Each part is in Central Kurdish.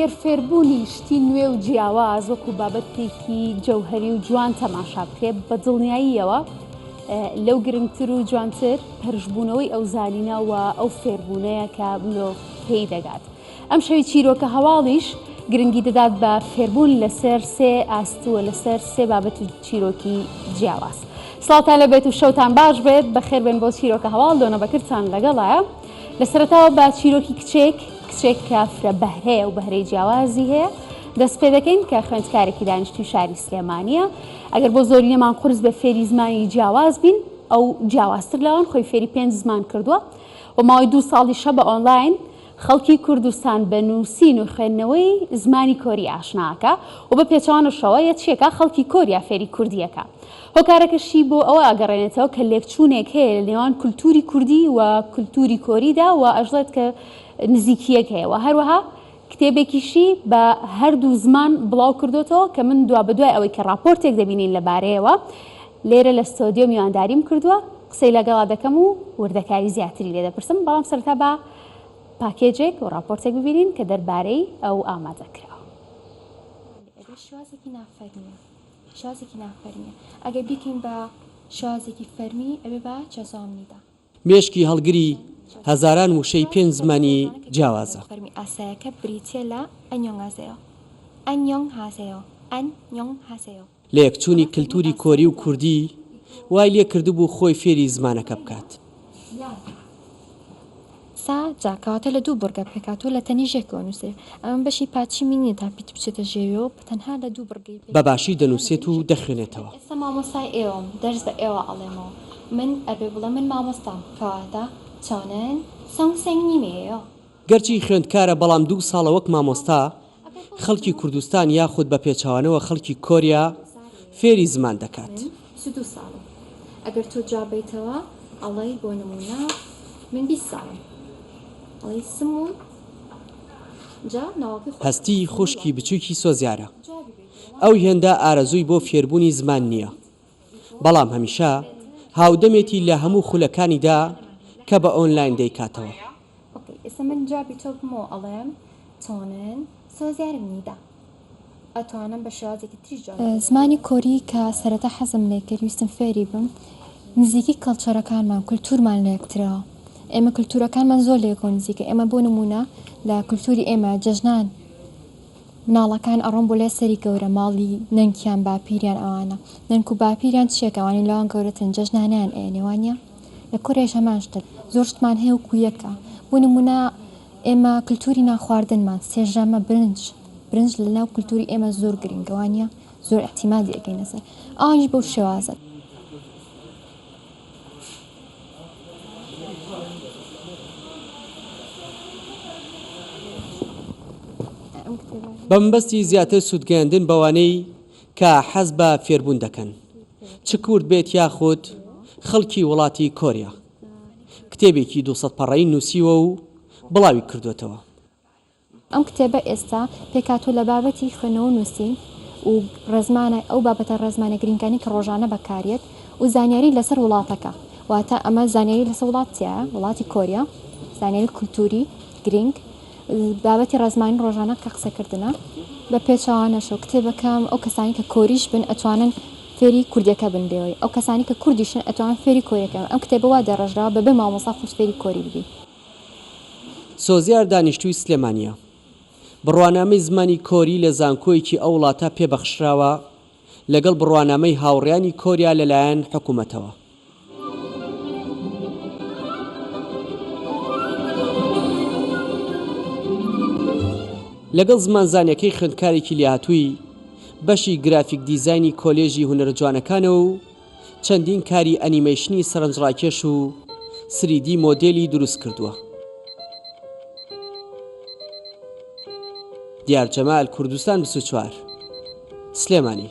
ئەگەر فێربوونی شتی نوێ و جیاواز وەکو بابەتێکی جەوهەری و جوان تەماشا بکرێت بە دڵنیاییەوە لەو گرنگتر و جوانتر پەرشبوونەوەی ئەو زانینە و ئەو فێربوونەیە کە مرۆڤ پێی دەگات. ئەم شەوی چیرۆکە هەواڵیش گرنگی دەدات بە فێربوون لەسەر سێ ئاستووە لەسەر سێ بابەت و چیرۆکی جیاواز. سڵاتان لەبێت و شەوتان باش بێت بەخێر بێن بۆ چیرۆکە هەواڵ دۆنە بەکردتان لەگەڵایە. لەسەرەتاوە بە چیرۆکی کچێک کە فرە بەهرەیە و بەهرەی جیاوازی هەیە دەست پێ دەکەین کە خوێندکارێکی دانیشتووی شاری سلێمانیە. ئەگەر بۆ زۆرینەمان قورس بە فێری زمانی جیاواز بین ئەو جیاوازتر لەوان خۆی فێری 5 زمان کردووە و ماوەی 2 ساڵی شە بە ئۆنلاین خەڵکی کوردستان بە نووسین و خوێندنەوەی زمانی کۆری ئاشناکە و بە پێچوانەشەوە یەکێکە خەڵکی کۆریا فێری کوردیەکە. هۆکارەکەشی بۆ ئەوە ئاگەڕێنێتەوە کە لێکچوونێک هەیە لە نێوان کولتوری کوردی و کولتوری کۆریدا و ئەژڵێت کە نزیکیەک هەیە و هەروەها کتێبێکیشی بە هەردوو زمان بڵاو کردوێتەوە کە من دوا بەدوای ئەوەی کە راپۆرتێک دەبینین لەبارەیەوە لێرە لە ستۆدیۆ میوانداریم کردووە قسەی لەگەڵا دەکەم و وردەکاری زیاتری لێ دەپرسم بەڵام سەرەتا بە پاکێجێک و راپۆرتێک ببینین کە دەربارەی ئەو ئامادەکراوە. شازێکی نافەرمیە ئەگەر بیکەین بە شازێکی فەرمی ئەبێ بە چەسامنیدا مێشکی هەڵگری هەزاران وشەی 5 زمانی جیاوازە. فەرمی ئاسایەکە بریتیە لە ئەنیۆنگازەیە ئەنیۆنگ هاسەیە لە یەکچوونی کللتوری کۆری و کوردی وای لێ کردبوو خۆی فێری زمانەکە بکات. سا جاکەواتە لە دوو بڕگە پێکاتۆ لە تەنیژێکەوە نووسێ ئەم بەشی پاچی مینی تا پیت بچێتە ژێوێ و تەنها لە دوو بڕگەی بەباشی دەنووسێت و دەخوێنێتەوە. ئێستا مامۆستای ئێوەم دەرس بە ئێوە ئەڵێمەوە من ئەبێ بڵێ من مامۆستام کەواتە چۆنن سەنگسەنگنیمەیە گەرچی خوێندکارە بەڵام 2 ساڵە وەک مامۆستا خەڵکی کوردستان یاخود بە پێچەوانەوە خەڵکی کۆریا فێری زمان دەکات. 32 ساڵ ئەگەر تۆ جابیتەوە ئەڵێ بۆ نمونە من 20 ساڵم ئەڵێ سمون جا ناوەکەی هەستی خوشکی بچووکی سۆزیارە ئەو هێندە ئارەزووی بۆ فێربوونی زمان نییە بەڵام هەمیشە هاودەمێتی لە هەموو خولەکانیدا کە بە ئۆنلاین دەیکاتەوە. ئێستا من جابی تۆ بمەوە ئەڵێم چۆنن سۆزیارم نیدا ئەتوانم بە شێوازێکی تریش زمانی کۆری کە سەرەتا حەزم لێ کرد ویستم فێری بم نزیکی کەڵچەرەکانمان کولتورمان لە یەکترەوە ئێمە کولتورەکانمان زۆر لە یەکەوە نزیکە ئێمە بۆ نمونە لە کولتوری ئێمە جەژنان مناڵەکان ئەڕۆم بۆ لای سەری گەورە ماڵی نەنکیان باپیریان ئەوانە نەنک و باپیریان چێکەوانی لەوان گەورەترن جەژنانیان ئێنێوانە لە کۆریاش هەمان شتە زۆر شتمان هەیە و کویەکە بۆ نمونە ئێمە کولتوری ناخواردنمان سێژەمە برنج لە ناو کولتوری ئێمە زۆر گرنگەوانە زۆر احتیمادی ئەەکەینە سەر ئاش بەو شێوازە. بەمبەستی زیاتر سوودگەیاندن بەوانەی کە حەز بە فێربوون دەکەن چ کورد بێت یاخود خەڵکی وڵاتی کۆریا. کتێبێکی 200 پەڕەی نووسیوە و بڵاوی کردوێتەوە. ئەم کتێبە ئێستا پێکاتۆ لە بابەتی خوێنەوە نووسین و ڕێزمانە ئەو بابەتە ڕێزمانە گرنگانی کە ڕۆژانە بەکارێت و زانیاری لەسەر وڵاتەکە واتە ئەمە زانیاری لەسەر وڵاتیە وڵاتی کۆریا زانیاری کولتوری گرنگ بابەتی ڕێزمانی ڕۆژانە کە قسەکردنە بە پێچەوانەشەوە کتێبەکەم ئەو کەسانی کە کۆریش بن ئەتوانن فێری کوردیەکە بندێەوەی ئەو کەسانی کە کوردیشن ئەتوان فێری کۆریەکە ئەم کتێبە وا دەڕژراوە بەبێ مامۆستا خۆش فێری کۆری ببی. سۆزیار دانیشتووی سلێمانیە بڕوانامەی زمانی کۆری لە زانکۆیەکی ئەو وڵاتە پێبەخشراوە لەگەڵ بڕوانامەی هاوڕێیانی کۆریا لەلایەن حکوومەتەوە. لەگەڵ زمانزانیەکەی خوێندکارێکی لێهاتووی بەشی گرافیک دیزایانی کۆلێژی هونەرە جوانەکانە و چەندین کاری ئەنیمەیشنی سەرنجڕاکێش و 3D مۆدێلی دروست کردووە. دیار جەمال کوردستان 24 سلێمانی.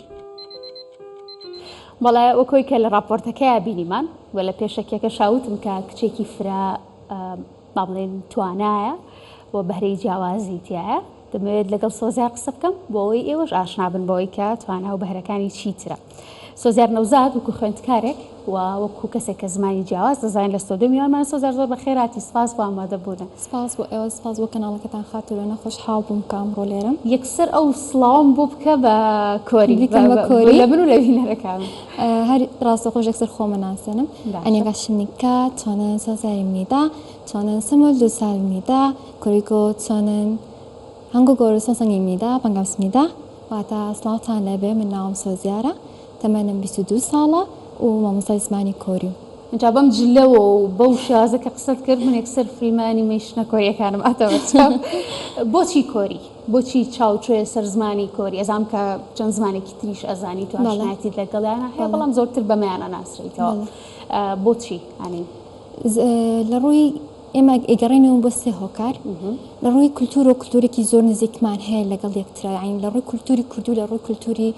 بەڵێ وەکۆی کە لە راپۆرتەکەیە بینیمان و لە پێشەکێکە شاوتم کە کچێکی فرا با بڵێن توانایە بۆ بەهرەی جیاوازی تایە دەمەوێت لەگەڵ سۆزیار قسە بکەم بۆەوەی ئێوەش ئاشنا بن بەوەی کە توانە و بەهرەکانی چیترە. سۆزیار نەوزاد وەکو خوێندکارێک و وەکو کەسێک کە زمانی جیاواز دەزانین لە ستۆدیۆ میوانمان. سۆزیار زۆر بەخێراتی، سپاس بۆ ئامادەبوونە. سپاس بۆ ئێوە، سپاس بۆ کەناڵەکەتان خاتورێنە خۆشحاڵ بووم کە ئەمڕۆ لێرەم. یەکسەر ئەو سڵاوم بۆ بکە بە کۆری بە کۆری لە من و لە بینەرەکان. هەر ڕاستەخۆش یەکسەر خۆمە ناسێنم. 안녕하십니까. 저는 서세아입니다. 저는 22살입니다. 그리고 저는 한국어를 선생입니다. 반갑습니다. واتە سڵاوتان لەبێ. من ناوم سۆزیارە، تەمەنم 22 ساڵە و مامۆستای زمانی کۆری. اینجا بەم جلەوە و بەو شازە کە قسەت کرد من یەکسەر فیلمانی مێشنە کۆریەکانم ئاتەوە. بۆچی کۆری؟ بۆچی چاوچێ سەر زمانی کۆری؟ ئەزانم کە چەند زمانێکی تریش ئەزانی تو ئاشنایەتیت لەگەڵیانە هەیە، بەڵام زۆرتر بەمەیانە ناسرێتەوە. بۆچی هەنی؟ لە ڕووی ئێمە ئەگەڕێنەوە بۆ سێ هۆکار لە ڕووی کولتور و کولتورێکی زۆر نزیکمان هەیە لەگەڵ یەکترا، یعنی لە ڕووی کولتوری کوردی لە ڕووی کولتوری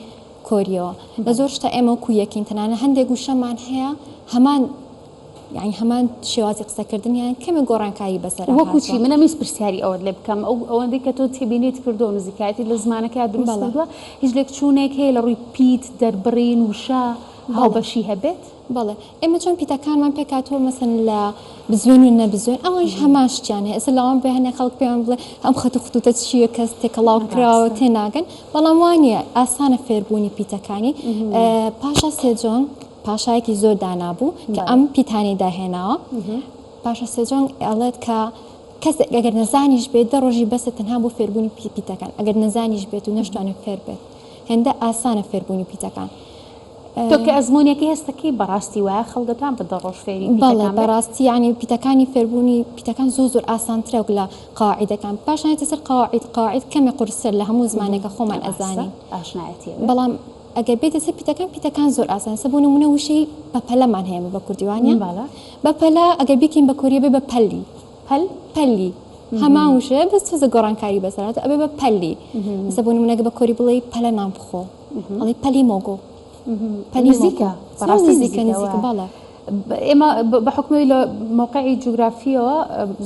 کۆریەوە لە زۆر شتە ئێمە وەکو یەکین، تەنانە هەندێک وشەمان هەیە هەمان، یعنی هەمان شێوازی قسەکردنیان کەمە گۆڕانکاری بەسەر. وەکوچی منە میز پرسیاری ئەوە لێ بکەم، ئەوەندەی کە تۆ تێبینێت کردو و نزیکایەتی لە زمانەکە دروست کردووە، هیچ لێک چوونێک هەیە لە ڕووی پیت، دەربڕین، وشە هاوبەشی هەبێت؟ بەڵێ ئێمە چۆن پیتەکانمان پێکاتوە مەسەن لە بزوێن و نەبزوێن ئەوەش هەمان شتیان هەیە. ئێستا لەوان بێ هەندێک خەڵک پێیان بڵێ ئەم خەت و خطوتە چییە کەس تێکەڵاو کراوە تێناگەن، بەڵام وانە ئاسانە فێربوونی پیتەکانی. پاشا سێجۆنگ پاشایەکی زۆر دانابوو کە ئەم پیتانی داهێناوە. پاشا سێجۆنگ ئەڵێت کە کەسێک ئەگەر نەزانیش بێت دە ڕۆژی بەسە تەنها بۆ فێربوونی پیتەکان، ئەگەر نەزانیش بێت و نەشتوانێت فێر بێت هێندە ئاسانە فێربوونی پیتەکان. تۆ کە ئەزمونێکی هەستەکەی بەڕاستی وایە خەڵگەتان بە دەڕۆژ فێری؟ بەڵێ بەڕاستی، ینی پیتەکانی فێربوونی پیتەکان زۆر ئاسانترە لە قاعیدەکان. پاشانێتە سەر قاعید کەمێ قورسەر لە هەموو زمانێکە خۆمان ئەزانی ئاشنایەتی، بەڵام ئەگەر بێتە سەر پیتەکان زۆر ئاسان. سە بۆ نمونە وشەی بەپەلەمان هەیە بە کوردیوانە بەپەلە ئەگەر بیکەین بە کۆریە بێ بە پەلی پەلی هەمان وشەیە بەس تۆزە گۆڕانکاری بەسەرات ئەبێ بە پەلی. سە بۆ نمونەگە بە کۆری بڵێ پەلە نامبخۆ ئەڵێ پەلی مۆگۆ نزیکە نزیکە باڵە. ئێمە بە حکومی لە موقعی جوگرافیەوە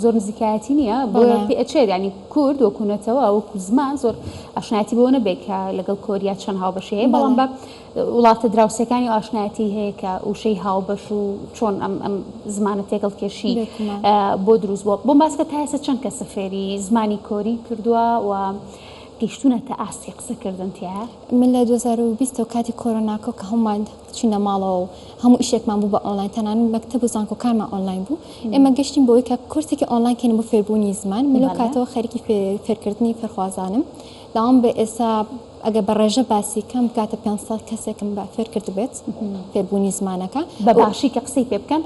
زۆر نزیکایەتی نییە بۆ پێچێت، ینی کورد وەکوونەتەوە وەکو زمان زۆر ئاشنایەتی بۆ نەبێت کە لەگەڵ کۆریا چەند هاوبەشەیە، بەڵام بە وڵاتە دراوسەکانی ئاشنایەتی هەیە کە وشەی هاوبەش و چۆن ئەم زمانە تێگەڵ کێشی بۆ دروست بووە. بۆ باسکە تا ئێستا چەند کەسە فێری زمانی کۆری کردووە و گەیشتونەتە ئاستی قسەکردن تیا؟ من لە 2020 کاتی کۆرۆناکە کە هەمومان چوونە ماڵەوە و هەموو ئیشێکمان بوو بە ئۆنلاین، تەنانەت مەکتەب و زانکۆکانمان ئۆنلاین بوو. ئێمە گەشتین بۆی کە کورسێکی ئۆنلاین کەین بۆ فێربوونی زمان. من لەو کاتەوە خەریکی فێرکردنی فێرخوازانم داوام بە ئێستا ئەگە بە ڕێژە باسی کەم بکاتە 500 کەسێکم بە فێر کرد بێت فێربوونی زمانەکە بە باشی کە قسەی پێ بکەن.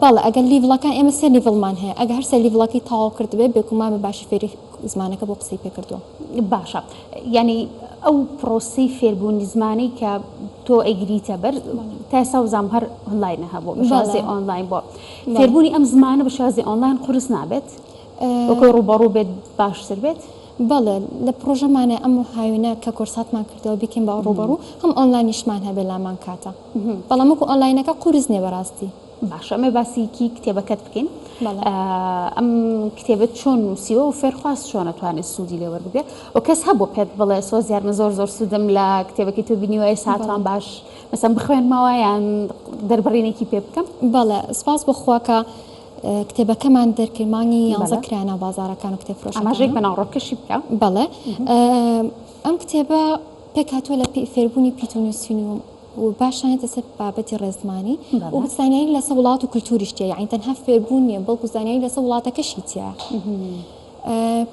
بەڵێ ئەگەر لیڤڵەکان ئێمە سێ لیڤڵمان هەیە، ئەگە هەر سێ لیڤڵەکەی تەواو کرد بێت بێکومان بە باشی فێری زمانەکە بۆ قسەی پێ کردووە. باشە، یعنی ئەو پرۆسی فێربوونی زمانی کە تۆ ئەیگریتە بەر تا ئێستا وزام هەر ئۆنلاینە هەبوو، بە شێوازی ئۆنلاین بۆ فێربوونی ئەم زمانە بە شێوازی ئۆنلاین قورس نابێت وەکو ڕوبەڕوو بێت باشتر بێت؟ بەڵێ لە پرۆژەمانە ئەم هاوینە کە کورساتمان کردەوە بیکەین بە ڕوبەڕوو هەم ئۆنلاینیشمان هەبێت لامان کاتە، بەڵام وەکو ئۆنلاینەکە قورس نییە بەڕاستی. باشە، ئەمە باسیکی کتێبەکەت بکەین. ئەم کتێبەت چۆن نووسیوە و فێرخواست چۆن نەتوانێت سوودی لێ وەربگرێت و کەس هەبوو پێت بڵێ سۆزیار من زۆر سوودم لە کتێبەکەی تۆ بینیوە ساتوان باش مەسەن بخوێنمەوە یان دەربڕینێکی پێ بکەم؟ بەڵێ سپاس بخوا کە کتێبەکەمان دەرکردمانی 11 کرایانە بازارەکان و کتێب فرۆشەکان. ئەماژێک بەناوڕۆکەشی بکە؟ بەڵێ ئەم کتێبە پێکاتوە لە فێربوونی پیت و نووسین و باشانێتە سەر بابەتی ڕێزمانی و زانیاری لەسەر وڵات و کولتوریش تێیە، یعنی تەنها فێربوون نیە بەڵکو زانیاری لەسەر وڵاتەکەشی تایە.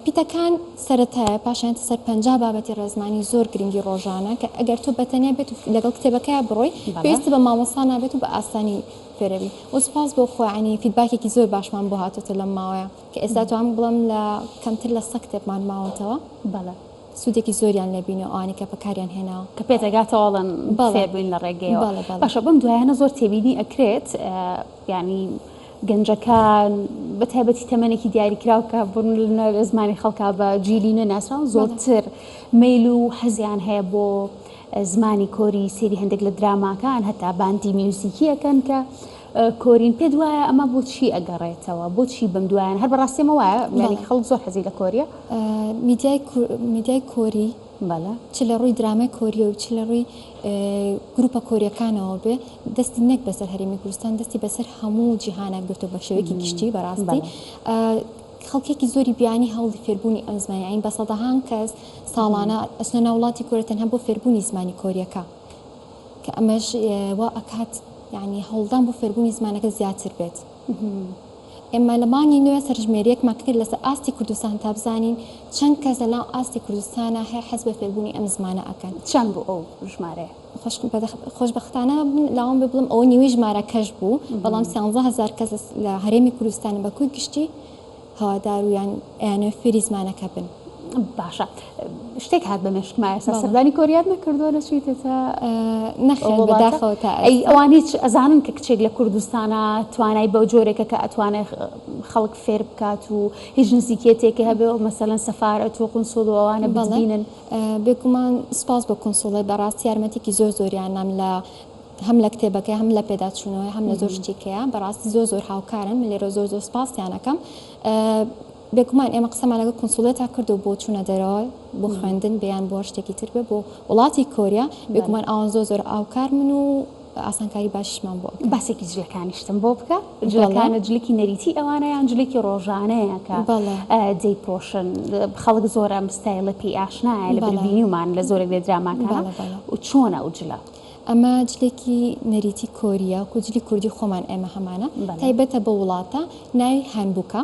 پیتەکان سەرەتایە پاشانێتە سەر 50 بابەتی ڕێزمانی زۆر گرنگی ڕۆژانە کە ئەگەر تۆ بەتەنیا بێت و لەگەڵ کتێبەکەیە بڕۆی پێویستە بە مامۆستا نابێت و بە ئاسانی فێرەبی. و سپاس بۆ خۆیانی فیدباکێکی زۆر باشمان بۆ هاتوتە لەم ماوەیە کە ئێستا توانم بڵم لە کەمتر لە 100 کتێبمان ماوەتەوە. بەڵێ سوودێکی زۆریان لەبینەوە ئەوانی کە بەکاریان هێناوە کە پێتەگاتەوەڵەن فێربووین لە ڕێگەیەوە. باشە بەم دوایانە زۆر تێبینی ئەکرێت، ینی گەنجەکان بە تایبەتی تەمەنێکی دیاریکراو کە بڕون لە زمانی خەڵکا بە جیلی نەناسراون زۆرتر میل و حەزیان هەیە بۆ زمانی کۆری سێری هەندێک لە دراماکان هەتا باندی میوزیکیەکەن کە کۆرین پێ دوایە ئەمە بۆچی ئەگەڕێتەوە بۆچی بەم دوایان هەر بەڕاستیمە وایە ینی خەڵک زۆر حەزی لە کۆریە میدیای کۆری چ لە ڕووی درامای کۆریە و چ لە ڕووی گروپە کۆریەکانەوە بێ دەستی نەک بەسەر هەرێمی کوردستان دەستی بەسەر هەموو جیهانە گرتو بە شێوەیەکی گشتی بەڕاستی خەڵکێکی زۆری بیانی هەوڵی فێربوونی ئەم زمانی ئاین بە سەدەهان کەس ساڵانە ئەچنە ناو وڵاتی کۆرە تەنها بۆ فێربوونی زمانی کۆریەکە کە ئەمەش وا ئەکات یعنی هەوڵدان بۆ فێربوونی زمانەکە زیاتر بێت ئێمە لە مانگی نوێ سەرژمێرەیەکمان کرد لەسەر ئاستی کوردستان تا بزانین چەند کەس لەناو ئاستی کوردستانە هەیە حەز بە فێربوونی ئەم زمانە ئەکەن چەند بوو ئەو ژمارەیە خۆشبەختانە لاوام بڵم ئەوە نیوەی ژمارە کەش بوو بەڵام 130,000 کەس لە هەرێمی کوردستانە بەکوی گشتی هەوادار و یانە فێری زمانەکە بن باشە شتێک هات بە مێشکمایە سەردانی کۆریات نەکردووە لەچیتێتە نەخێر بەداخەوە ئەوان هیچ ئەزانن کە کچێک لە کوردستانە توانای بەو جۆرێکە کە ئەتوانێت خەڵک فێر بکات و هیچ نزیکێتێکی هەبێ و مەسەلەن سەفارەت و قونسوڵەوانە ببینن بێگومان سپاس بە کونسوڵی بەڕاستی یارمەتێکی زۆریان نام لە هەم لە کتێبەکە هەم لە پێداچوونەوەی هەم لە زۆر شتێکەیە بەڕاستی زۆر هاوکارن لێرە زۆر سپاسیانەکەم بێگومان ئێمە قسەمان لەگە کونسوڵێتا کرد و بۆ چوونە دەرەوە بۆ خوێندن بەیان بۆ شتێکی تر بێ بۆ وڵاتی کۆریا بێگومان ئەوان زۆر ئاوکار من و ئاسانکاری باشیشمان بۆ باسێکی جلەکانیشتم بۆ بکە جلەکانە جلێکی نەریتی ئەوانە یان جلێکی ڕۆژانەیە کە دەیپۆشن خەڵک زۆرە مستایلە پێی ئاشنایە لە بینیومان لە زۆرێک لێ دراماکانە و چۆنە ئەو جلە ئەمە جلێکی نەریتی کۆریە و جلی کوردی خۆمان ئێمە هەمانە تایبەتە بە وڵاتە ناوی هەنبووکە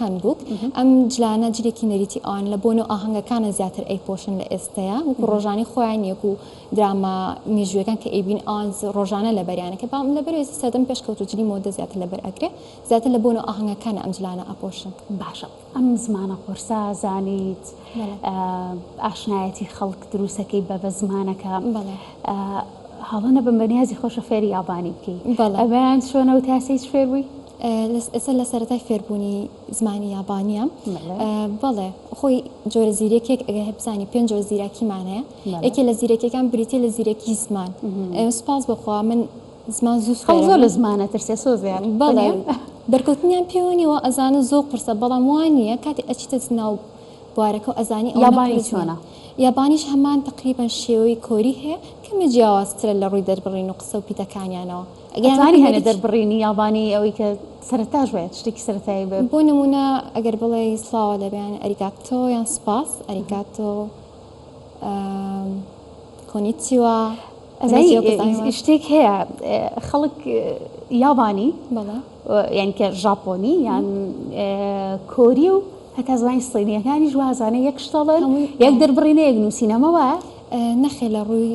هەنبووک ئەم جلانە جلێکی نەریتی ئەوان لە بۆنەوە ئاهەنگەکانە زیاتر ئەیپۆشن لە ئێستەیە وەکو ڕۆژانی خۆیان یەک و دراما مێژوویەکان کە ئەیبین ئەوان ڕۆژانە لە بەریانەکە بام لە بەر ئێستا سەدەم پێشکەوت و جلی مۆدە زیاتر لەبەر ئەگرێ زیاتر لە بۆنەوە ئاهەنگەکانە ئەم جلانە ئەپۆشن باشە ئەم زمانە قورسا زانیت ئاشنایەتی خەڵک دروستەکەی بە زمانەکە هەڵەنە بم بەنیازی خۆشە فێری یابانی بکەی ئەبیان چۆنە و تاسەی فێر بووی ئێستا لە سەرەتای فێربوونی زمانی یابانیە بەڵێ خۆی جۆرە زیرەکێک ئەگە بزانی 5 جۆر زیرەکیمانەیە یەکێ لە زیرەکیەکان بریتێ لە زیرەکی زمان سپاس بخوا من زمان زۆر لە زمانە ترسێ سۆزیان بەڵێ بەرکەوتنیان پێوەنیەوە ئەزانە زۆر قورسە بەڵام وانە کاتی ئەچیتە ناو بوارەکە و ئەزانی یابانی چۆنە یابانیش هەمان تقریبان شێوەی کۆری هەیە کەمە جیاوازترە لە ڕووی دەربڕین و قسە و پیتەکانیانەوە ئەگەری هەنە دەربڕینی یابانی ئەوەی کە سەرەتا ژێت شتێکی سەرەتایی بێ بۆ نمونە ئەگەر بڵێ سڵاوە لەبیان ئەریگاتۆ یان سپاس ئەریگاتۆ کۆنیچیوا شتێک هەیە خەڵک یابانی یان کە ژاپۆنی یان کۆری و هەتا زمانی سڵینیەکانی ژوازانە یەک شتەڵێن یەک دەربڕینە یەک نووسینەمەوە نەخێ لە ڕووی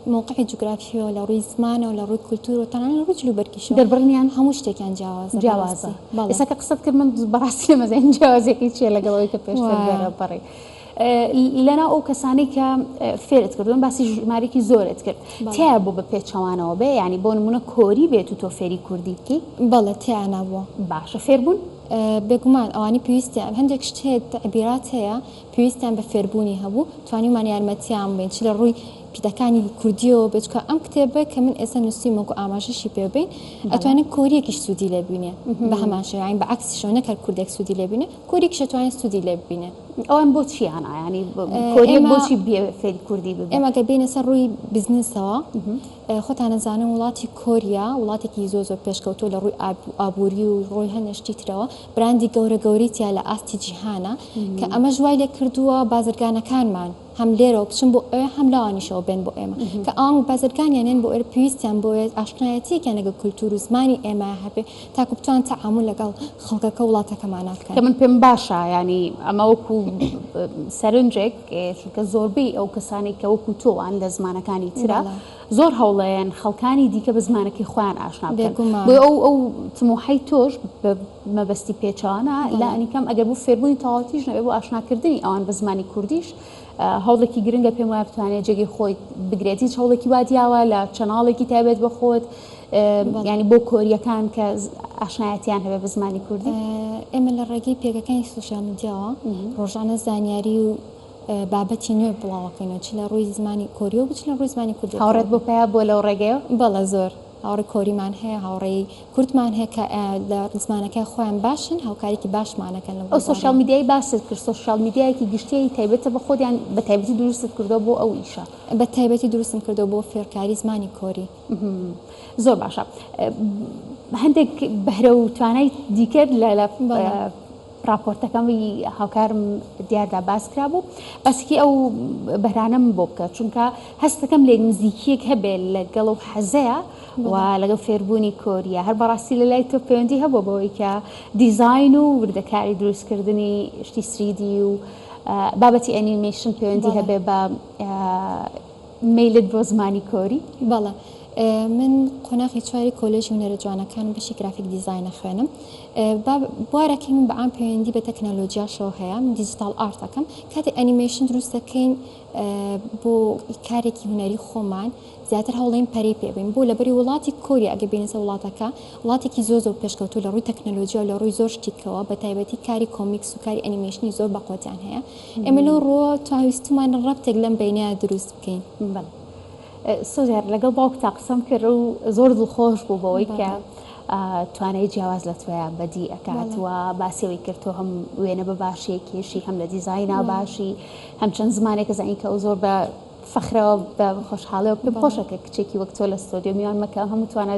موقعی جوگرافیۆ لە ڕووی زمانە و لە ڕووی کولتور و تەنانە لە ڕووی جلو بەرگیشە دەربڕینیان هەموو شتێکیان جیاوازە ئێستا کە قسەت کرد من بەڕاستی لەمەزین جیاوازێکی چیە لەگەڵەوەی کە پێشتر بەڕێ لەنا ئەو کەسانەی کە فێرت کردوون باسی ژمارێکی زۆرت کرد تیا بۆ بە پێچەوانەوە بێ ینی بۆ نمونە کۆری بێت و تۆ فێری کوردی بکەی بەڵێ تیانە بووە باشە فێربوون بێگومان ئەوانی پێویستیان هەندێک شتێت عبیرات هەیە پێویستیان بە فێربوونی هەبوو توانیمان یارمەتیان بین چ لە ڕووی پیتەکانی کوردیەوە بچکە ئەم کتێبە کە من ئێستا نووسیمەکو ئاماژەشی پێبین ئەتوانێت کۆریەکیش سوودی لێ ببینێ بە هەمان شێوەیان بە عکسیشەوە نەکرد کوردێک سوودی لێ بینێ کۆریەکیش ئەتوانێت سوودی لێ ببینێ ئەوان بۆچی ینی کۆریەک بۆچی فێری کوردی ببین ئێمە کە بینە سەر ڕووی بزنسەوە خۆتان نەزانن وڵاتی کۆریا وڵاتێکی زۆر پێشکەوتۆ لە ڕووی ئابووری و ڕۆی هەنەشتی ترەوە براندی گەورەتیا لە ئاستی جیهانە کە ئەمە ژوای لێ کردووە بازرگانەکانمان هەم لێرەوە بچن بۆ ئەوێ هەم لاوانیشەوە بێن بۆ ئێمە کە ئەوان بازرگانیانێن بۆ ئێرە پێویستیان بۆ ئاشنایەتیەکیان لەگەڵ کولتور و زمانی ئێمە هەبێ تاکو بتوان تەعامل لەگەڵ خەڵکەکە وڵاتەکەمان بکەن کە من پێم باشە ینی ئەمە وەکو سەرنجێک کە زۆربەی ئەو کەسانی کە وەکو تۆوان لە زمانەکانی ترە زۆر هەوڵەیەن خەڵکانی دیکە بە زمانەکەی خۆیان ئاشنا بکەن بۆ ئەو تموحەی تۆش مەبەستی پێچوانە لا ئەنیکەم ئەگەر بوو فێربوونی تەواوەتیش نەبێ بۆ ئاشناکردنی ئەوان بە زمانی کوردیش هەوڵێکی گرنگە پێم وایە بتوانێت جێگەی خۆی بگرێتی هەوڵێکی وادیاوە لە چەناڵێکی تایبێت بە خۆت ینی بۆ کۆریەکان کە ئاشنایەتیان هەبێ بە زمانی کوردی ئێمە لە ڕێگەی پێگەکانی سوشیال میدیاوە ڕۆژانە زانیاری و بابەتی نوێ بڵاوەکەینەوە چ لە ڕووی زمانی کۆری و بچ لە ڕووی زمانی کوردی هاوڕێت بۆ پێیا بۆ لەو ڕێگەیە بەڵە زۆر هاوڕێی کۆریمان هەیە هاوڕێی کورتمان هەیە کە لە زمانەکە خۆیان باشن هاوکارێکی باشمانەکەن ئەو سوۆشیال میدیای باست کرد سوۆشیال میدیایەکی گشتی تایبەتە بە خۆیان بە تایبەتی دروست کردو بۆ ئەو ئیشە بە تایبەتی دروستم کردو بۆ فێرکاری زمانی کۆری زۆر باشە هەندێک بەهرە و توانای دیکرد لە راپۆرتەکەمی هاوکارم دیاردا باس کرا بوو بەسکی ئەو بەرانەم بۆ بکە چونکە هەستەکەم لێ نزیکیەک هەبێت لەگەڵ و حەزەیە و لەگەڵ فێربوونی کۆریە هەر بەڕاستی لە لای تۆ پەیوەندی هەبوو بەوەی کە دیزاین و وردەکاری دروستکردنی شتی سریدی و بابەتی ئەنیمیشن پەیوەندی هەبێ بە میلت بۆ زمانی کۆری بەڵێ من قۆناغی چواری کۆلێژی هونەرە جوانەکان بەشی گرافیک دیزاینە خوێنم بوارەکەی من بە ئام پەیوەندی بە تەکنەلۆجیاشەوە هەیە من دیجیتال ئارتەکەم کاتێک ئەنیمیشن دروست دەکەین بۆ کارێکی هونەری خۆمان زیاتر هەوڵین پەرەی پێ بین بۆ لەبەری وڵاتی کۆری ئەگە بینێسە وڵاتەکە وڵاتێکی زۆر پێشکەوتو لە ڕووی تەکنەلۆجیا و لە ڕووی زۆر شتێکەوە بە تایبەتی کاری کۆمیکس و کاری ئەنیمیشنی زۆر بەقۆتیان هەیە ئێمە لەو ڕۆ توانویستمان ڕەبتێک لەم بینە دروست بکەین سۆزیار لەگەڵ باوک تا قسەم کرد و زۆر دڵخۆش بوو بەوەی کە توانای جیاواز لە توێیان بەدی ئەکات و باسیەوەی کردو هەم وێنە بە باشەیەکێشی هەم لە دیزاینا باشی هەم چەند زمانێکە زانین کە ئەو زۆر بە فەخرەوە بە خۆشحاڵەوە پێم خۆشەکە کچێکی وەک تۆ لە ستۆدیۆ میوان مەکە هەموو توانە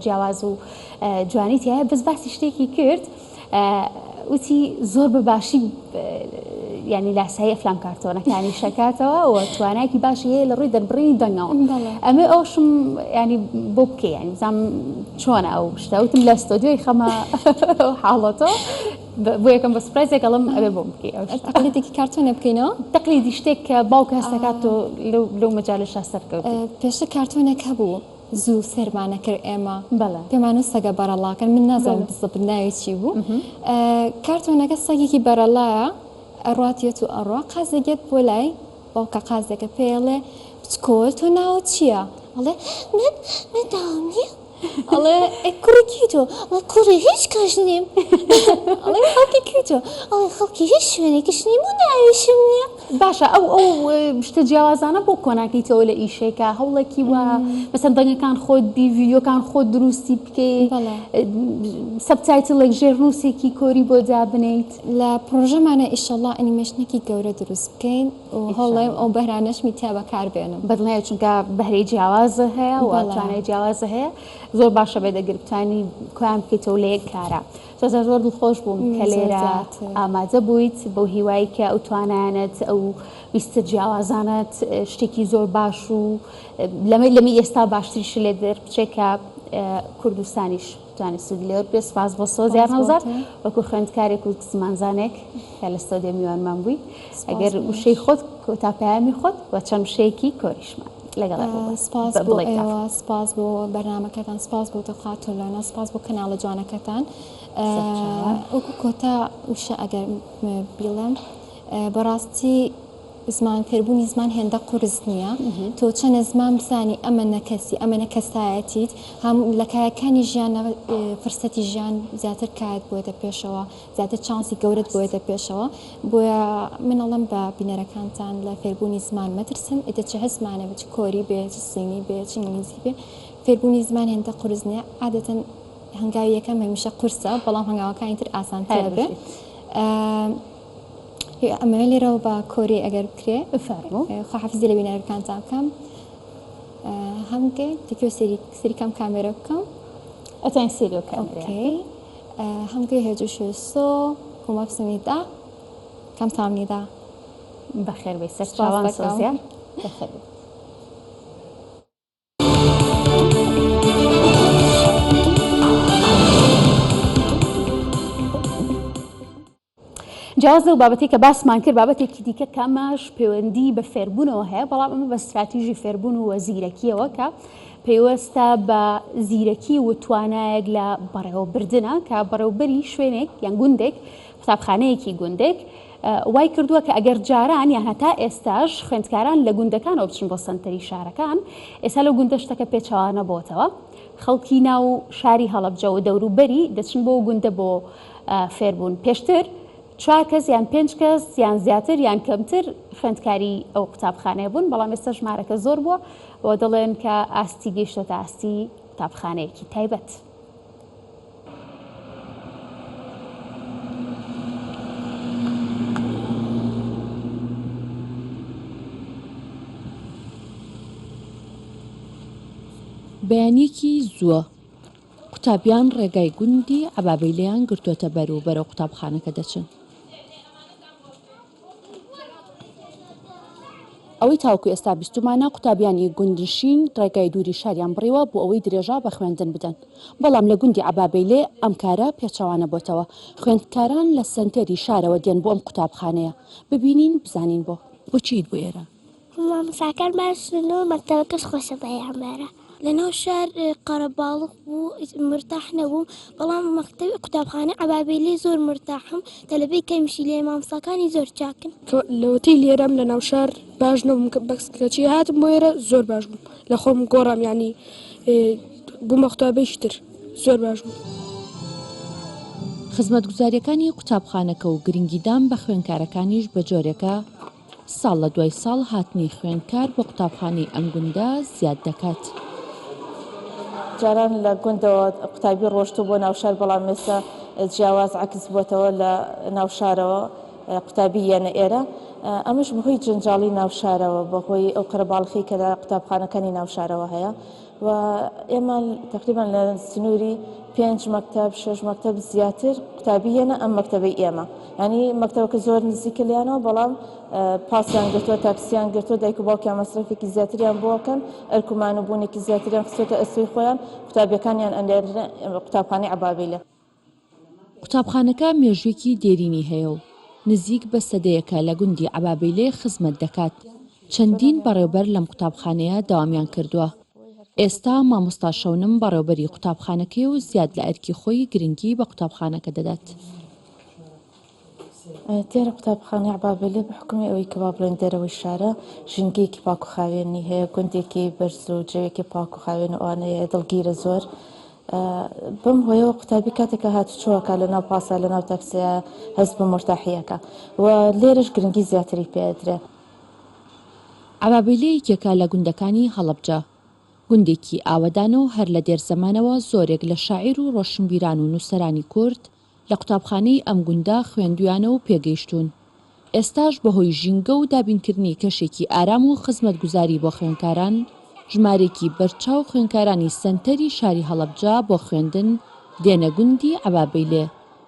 جیاواز و جوانیتی هەیە بەس باسی شتێکی کرد وتی زۆر بەباشی ینی لاسایی ئەفلام کارتۆنەکانی شەکاتەوە و توانایکی باشی هەیە لە ڕووی دەربڕینی دەنگەوە ئەمێ ئەوشم ینی بۆ بکە ینی بزانم چۆنە ئەو شتەوتم لە ستۆدیۆی خەمە حاڵەتەوە بۆ یەکەم بە سپرایزێک ئەڵم ئەبێ بۆ بکەی تەقلیدێکی کارتۆنە بکەینەوە تەقلیدی شتێک کە باوکە هەستەکات و لەو مەجالەشە سەرکەوتی پێشتر کارتۆنێک هەبوو زوو سێرمانە کرد ئێمە پێمان سەگە بەرەڵاکەن من نازانم بزبن ناوی چی بوو کارتۆنەکە سەگێکی بەرەڵایە ئەڕاتێت و ئەڕوا قازێگێت بۆ لای باوکە قازێکە پێڵێ بچکۆل تۆ ناوە چییە؟ ئەڵێ من ناوم نییە ئەڵێ کوڕێکی تۆ کوڕی هیچ کەس نیم ئەڵێ خەڵکی کردۆ ئەڵێ خەڵکی هیچ شوێنێکیش نیم و ناویشم نییە باشە ئەو شتە جیاوازانە بۆ کۆناکەیتەوە لە ئیشێکە هەوڵێکی وە مەسەن دەنگەکان خۆت بی ڤیدیۆکان خۆت دروستی بکەیت سەبتایتڵێک ژێرنووسێکی کۆری بۆ دابنیت لە پرۆژەمانە ئیشەڵڵا ئەنیمێشنێکی گەورە دروست بکەین و هەڵێم ئەو بەهرانەشمی تا بەکار بێنم بەدڵنیە چونکە بەهرەی جیاوازە هەیە و توانای جیاوازە هەیە زۆر باشە بێ دەگرتانی کویان بکەیتەوە لە یەک کارە زۆر دڵخۆش بووم کە لێرە ئامادە بوویت بۆ هیوایی کە ئەو توانانت ئەو ویستە جیاوازانت شتێکی زۆر باش و لەمی ئێستا باشتریش لێ دەربچێکە کوردستانیش توانستودی لێوە پێ سپاس بۆ سۆزیار هەوزار وەکو خوێندکارێک و زمانزانێک کە لە ستۆدیۆ میوانمان بووی ئەگەر وشەی خۆت کۆتاپەیامی خۆت و چەند شەیەکی کۆریشمان سپاس بۆ بەرنامەکەتان سپاس بۆ تەقاتۆلانە سپاس بۆ کەناڵە جوانەکەتان وەکو کۆتا وشە ئەگەر بیڵم بەڕاستی زمان فێربوونی زمان هێندە قورس نییە تۆ چەنە زمان بزانی ئەمە نەکەسی ئەمە نەکەسایەتیت هەم لە کایەکانی ژیان فرسەتی ژیان زیاتر کات بۆیتە پێشەوە زیاتر چانسی گەورت بۆیتە پێشەوە بۆیە منەڵم بە بینەرەکانتان لە فێربوونی زمان مەترسن ئێتە چه هەزمانە بچ کۆری بێ چ سینی بێ چ ئینگلیزی بێ فێربوونی زمان هێندە قورس نییە عادەتەن هەنگاوی یەکەم هەمیشە قورسە بەڵام هەنگاوەکانی تر ئاسانتر بێ ئەمە لێرەوە بە کۆری ئەگەر بکرێ خواحافزی لە بینەرەکانتان بکەم هەمگەی تکوێ سەریکەم کامێرە بکەم ئەتوانین سێریۆ کامێرە هەمگەی هێجو شوێسۆ کومەفسمیدا کەم تامنیدا بەخێر بێ سەر چاوان سۆزیار بەخێر بێ جیاواز لەو بابەتی کە باسمان کرد بابەتێکی دیکە کاماش پەیوەندی بە فێربوونەوە هەیە بەڵام ئەمە بە استراتیژی فێربوون و زیرەکیەوە کە پێوەستە بە زیرەکی و توانایەک لە بەڕێوەبردنە کە بەڕێوەبەری شوێنێک یان گوندێک قوتابخانەیەکی گوندێک وای کردووە کە ئەگەر جاران یان هەتا ئێستاش خوێندکاران لە گوندەکانەوە بچن بۆ سەنتەری شارەکان ئێستا لەو گوندە شتەکە پێچەوانە بۆتەوە خەڵکی ناو شاری هەڵەبجە و دەوروبەری دەچن بۆ گوندە بۆ فێربوون پێشتر 4 کەس یان 5 کەس یان زیاتر یان کەمتر خوێندکاری ئەو قوتابخانەیە بوون بەڵام ئێستا ژمارەکە زۆر بووە بۆ دەڵێن کە ئاستی گەیشتۆتە ئاستی قوتابخانەیەکی تایبەت. بەیانیەکی زووە قوتابیان ڕێگای گوندی عەبابەیلەیان گرتووەتە بەرەو قوتابخانەکە دەچن. ئەوەی تاوکو ئێستا بیستمانە قوتابیانی گوندنشین ڕێگای دووری شاریان بڕیوە بۆ ئەوەی درێژا بە خوێندن بدەن. بەڵام لە گوندی عەبابەیلێ ئەم کارە پێچەوانە بۆتەوە. خوێندکاران لە سەنتەری شارەوە دێن بۆ ئەم قوتابخانەیە. ببینین بزانین بۆچیت بۆ ئێرە. مامۆستاکان باشن و مەکتەبەکەش خۆشە بەیان بارە. لەناو شار قەرەباڵغ بوو مرتاح نەبووم بەڵام مەکتەبی قوتابخانە عەبابەیلێ زۆر مرتاحم تەلەبەی کەمیشی لێ مامۆستاکانی زۆر چاکن. لەوەتی لێرەم لە ناو شار باش نەبووم کەچی هاتم بۆ ئێرە زۆر باش بووم لە خۆم گۆڕام ینی بوومە قوتابەیشتر زۆر باش بووم. خزمەتگوزاریەکانی قوتابخانەکە و گرنگیدان بە خوێندکارەکانیش بە جۆرێکە ساڵ لە دوای ساڵ هاتنی خوێندکار بۆ قوتابخانەی ئەم گوندە زیاد دەکات. جاران لە گوندەوە قوتابی ڕۆشتو بۆ ناوشار بەڵام ئێستا جیاواز عکس بۆتەوە لە ناوشارەوە قوتابی یانە ئێرە ئەمەش بەهۆی جنجاڵی ناوشارەوە بەهۆی ئەو قەرەباڵغی کە لە قوتابخانەکانی ناوشارەوە هەیە و ئێمە تقریبان لە سنووری 5 مەکتەب 6 مەکتەب زیاتر قوتابی هێنا ئەم مەکتەبەی ئێمە ینی مەکتەبەکە زۆر نزیکە لیانەوە بەڵام پاسیان گرتووە تاکسیان گرتووە دایک و باوکیان مەسرەفێکی زیاتریان بۆکەن ئەرکومان و بوونێکی زیاتریان خستۆتە ئەسوی خۆیان قوتابیەکانیان ئەنێرنە قوتابخانەی عەبابەیلە. قوتابخانەکە مێژوویەکی دێرینی هەیە و نزیک بە سەدەیەکە لە گوندی عەبابەیلێ خزمەت دەکات. چەندین بەڕێوەبەر لەم قوتابخانەیە داوامیان کردووە. ئێستا مامۆستا شەونم بەڕێوەبەری قوتابخانەکەی و زیاد لە ئەرکی خۆی گرنگی بە قوتابخانەکە دەدات. دیارە قوتابخانەی عەبابەیلێ بە حکومی ئەوەی کە با بڵێن دەرەوەی شارە ژینگەیەکی پاک و خاوێنی هەیە گوندێکی بەرز و جێوێکی پاک و خاوێن و ئەوانەیە دڵگیرە زۆر. بەم هۆیەوە قوتابی کاتێکە هاتوچۆوەکە لە ناو پاسە لە ناو تاکسیە هەست بە مرتاحیەکە و لێرەش گرنگی زیاتری پێدرێ. عەبابەیلێ یەکێکە لە گوندەکانی هەڵەبجە. گوندێکی ئاوەدانە و هەر لە دێرزەمانەوە زۆرێک لە شاعیر و ڕۆشنبیران و نووسەرانی کورد لە قوتابخانەی ئەم گوندە خوێندویانە و پێگەیشتوون. ئێستاش بەهۆی ژینگە و دابینکردنی کەشێکی ئارام و خزمەتگوزاری بۆ خوێندکاران ژمارێکی بەرچاو خوێندکارانی سەنتەری شاری هەڵەبجە بۆ خوێندن دێنە گوندی عەبابەیلێ.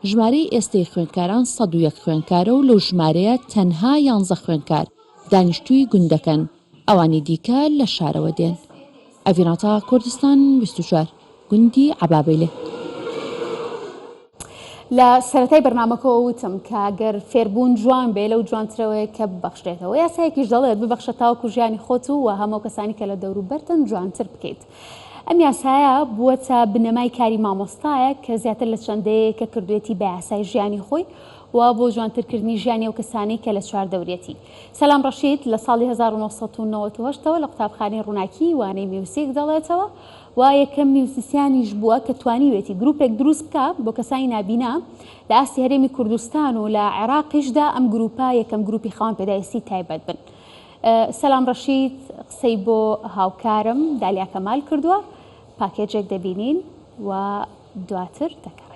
ژمارەی ئێستەی خوێندکاران 101 خوێندکارە و لەو ژمارەیە تەنها 11 خوێندکار دانیشتووی گوندەکەن ئەوانی دیکە لە شارەوە دێن. ئەڤیناتە کوردستان 24 گوندی عەبابەیلێ. لە سەرەتای بەرنامەکەەوە وتم کە گەر فێربوون جوان بێ لەو جوانترەوەی کە ببەخشێتەوە یاسایەکیش دەڵێت ببەخشە تاوەکو ژیانی خۆت و هەموو کەسانی کە لە دەوروبەرتن جوانتر بکەیت. ئەم یاسایە بووەتە بنەمای کاری مامۆستایە کە زیاتر لە چەندەیە کە کردوێتی بە یاسای ژیانی خۆی و بۆ جوانترکردنی ژیانی ئەو کەسانی کە لە چواردەوریەتی. سەلام ڕەشید لە ساڵی 1998 لە قوتابخانەی ڕووناکی وانەی میوسیک دەڵێتەوە و یەکەم میوسیسیانیش بووە کە توانیوێتی گروپێک دروست بکە بۆ کەسانی نابینا لە ئاستی هەرێمی کوردستان و لە عێراقیشدا ئەم گروپە یەکەم گروپی خاوەن پێداویستی تایبەت بن. سەلام ڕەشید قسەی بۆ هاوکارم دالیا کەمال کردووە پاکێجێک دەبینین و دواتر دەکەڕێنەوە.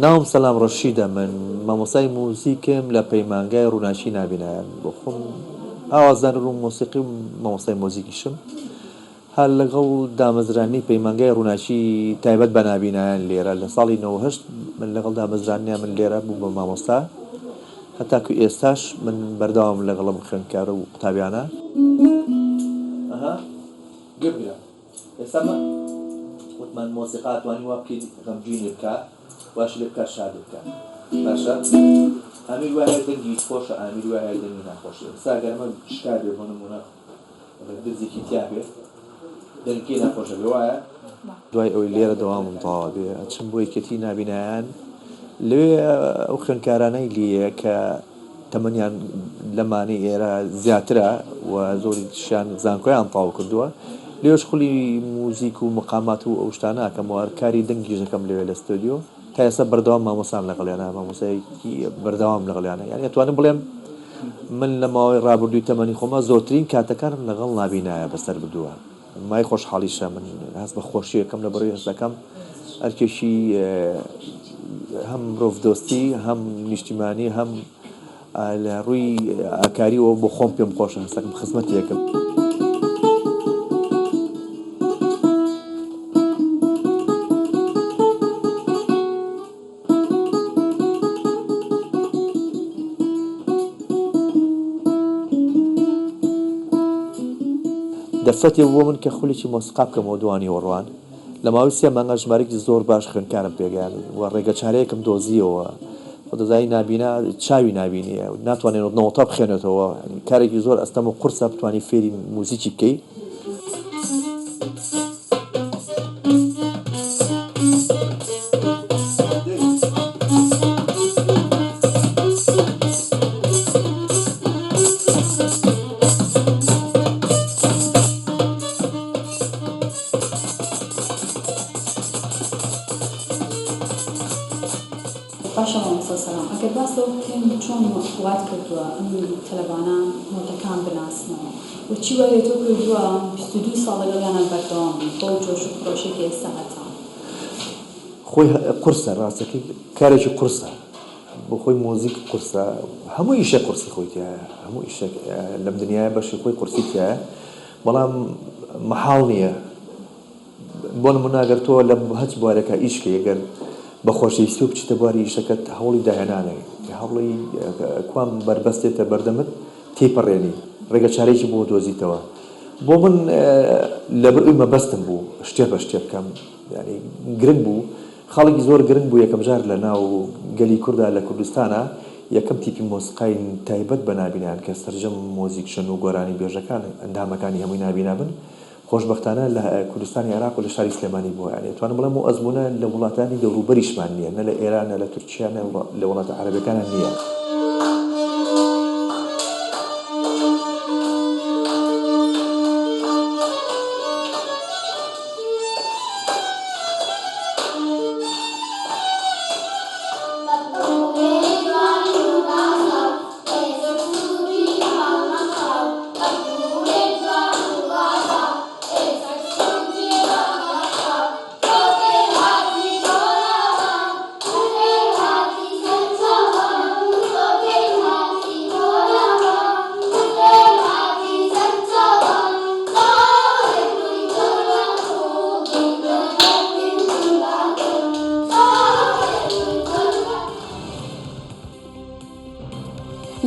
ناوم سەلام ڕەشیدە من مامۆستای موزیکم لە پەیمانگای ڕووناکی نابینایان بۆ خۆم ئاوازدان و مۆسیقی و مامۆستای مۆزیکیشم هەر لەگەڵ دامەزرانی پەیمانگای ڕووناکی تایبەت بە نابینایان لێرە لە ساڵی 98 من لەگەڵ دامەزرانیان من لێرە بوو بە مامۆستا هەتاکو ئێستاش من بەردەوام لەگەڵم خوێندکارە و قوتابیانە. ئێستا وتمان مۆسیقا توانی وا بکەیت غەمگینی بکە باش لێ بکات شاد بکات باشە ئامیر وایە دەنگی خۆشە ئامیر وایە دەنگی ناخۆشە ئێستا گەرمە شکار بێ بۆ نمونە دزێکی تیا بێ دەنگی ناخۆشە بێ وایە دوای ئەوەی لێرە دەوامم تەواو بێ ئەچم بۆ یەکەتی نابینایان لەوێ ئەو خوێندکارانەی لێیە کە تەمەنیان لەمانەی ئێرە زیاترە و زۆری شیان زانکۆیان تاو کردووە لێش خولی موزیک و مقامات و ئەو شتانە ئەکەمەوە کاری دەنگیش دەکەم لەوێ لە ستۆدیۆ تا ئێستا بەردەوام مامۆسام لەگەڵیانە مامۆسایەکی بەردەوام لەگەڵیانە یعنی ئەتوانم بڵێم من لە ماوەی ڕابردووی تەمەنی خۆمە زۆرترین کاتەکانم لەگەڵ نابینایە بەسەر بردووە مای خۆشحاڵیشە من هەست بە خۆشیەکەم لە بەڕێی هەستەکەم ئەرکێشی هەم مرۆڤدۆستی هەم نیشتیمانی هەم لە ڕووی ئاکاریەوە بۆ خۆم پێم خۆشە هەستەکەم خزمەتیەکەم دەفتەتی بۆ من کە خولێکی مۆسیقا بکەمەوە دوانی وەڕوان لە ماوەی سێ مانگە ژمارەی زۆر باش خوێندکارم پێگەیان و ڕێگە چارەیەکم دۆزیەوە خۆدەزایی نابینا چاوی نابینیە ناتوانێت نەوەتا بخێنێتەوە کارێکی زۆر ئەستەم و قورسە بتوانانی فێری موزیکی بکەیت ئەگەر باس لەوە بکەین چۆن وات کردووە ئەم تەلەبانە نۆتەکان بناسنەوە و چی وایە تۆ کردووە 22 ساڵ لەگەڵیانە بەردەوام بۆ جۆش و خۆشێکی ئێستا هەتان خۆی قورسە ڕاستەکەی کارێکی قورسە بۆ خۆی مۆزیک قورسە هەموو ئیشە قورسی خۆی تایە هەموو ئیشێک لەم دنیاە بەشی خۆی قورسی تایە بەڵام مەحاڵ نییە بۆ نموناگەر تۆ لە هەچ بوارێکە ئیشکە ئەگەر بە خۆشەویستی و بچیتە بواری ئیشەکەت هەوڵی داهێنانەوەی هەوڵی کوام بەربەستێتە بەردەمت تێپەڕێنی ڕێگە چارێکی بۆ دۆزیتەوە بۆ من لەبەر مەبەستم بوو شتێ بە شتێ بکەم ینی گرنگ بوو خەڵکی زۆر گرنگ بوو یەکەم جار لە ناو گەلی کووردا لە کوردستانە یەکەم تیپی مۆسیقای تایبەت بە نابینیان کە سەرجەم مۆزیکشن و گۆرانی بێژەکان ئەندامەکانی هەمووی نابینا بن خۆشبەختانە لە کوردستانی عێراق و لە شاری سلێمانی بووە یعنی توانم بڵێم و ئەزمونە لە وڵاتانی دەوروبەریشمان نییە نە لە ئێرانە لە تورکیا لە وڵاتە عەرەبیەکانە نییە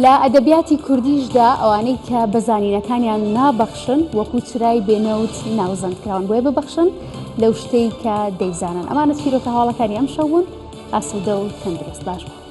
لە ئەدەبیاتی کوردیشدا ئەوانەی کە بەزانینەکانیان نابەخشن وەکو چرای بێنەوت ناوزەندکراون بۆیە ببەخشن لەو شتەی کە دەیزانن ئەمانە چیرۆکە هەواڵەکانی ئەم شەو بوون ئاسوودە و تەندروست باش بوون.